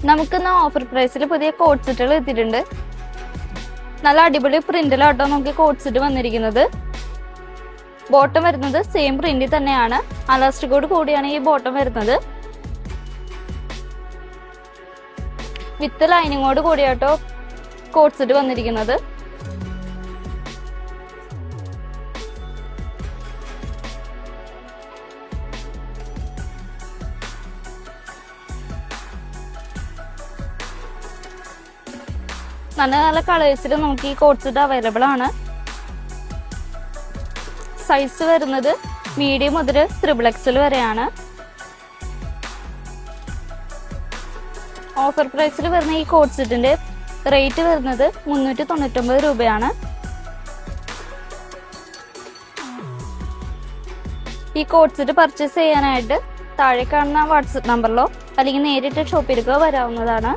നമുക്കിന്ന് ഓഫർ പ്രൈസിൽ പുതിയ കോട്ട് സെറ്റുകൾ എത്തിയിട്ടുണ്ട്. നല്ല അടിപൊളി പ്രിന്റിലാട്ടോ നമുക്ക് കോട്ട് സെറ്റ് വന്നിരിക്കുന്നത്. ബോട്ടം വരുന്നത് സെയിം പ്രിന്റിൽ തന്നെയാണ്. അലാസ്റ്റിക്കോട് കൂടിയാണ് ഈ ബോട്ടം വരുന്നത്. വിത്ത് ലൈനിങ്ങോട് കൂടിയാട്ടോ കോട്ട് സെറ്റ് വന്നിരിക്കുന്നത്. നല്ല നല്ല കളേഴ്സിൽ നമുക്ക് ഈ കോട്ട് സെറ്റ് അവൈലബിൾ ആണ്. സൈസ് വരുന്നത് മീഡിയം മുതൽ XXL വരെയാണ്. ഓഫർ പ്രൈസിൽ വരുന്ന ഈ കോട്ട് സെറ്റിന്റെ റേറ്റ് വരുന്നത് 399 രൂപയാണ്. ഈ കോട്ട് സെറ്റ് പർച്ചേസ് ചെയ്യാനായിട്ട് താഴെ കാണുന്ന വാട്സപ്പ് നമ്പറിലോ അല്ലെങ്കിൽ നേരിട്ട് ഷോപ്പിലേക്ക് വരാവുന്നതാണ്.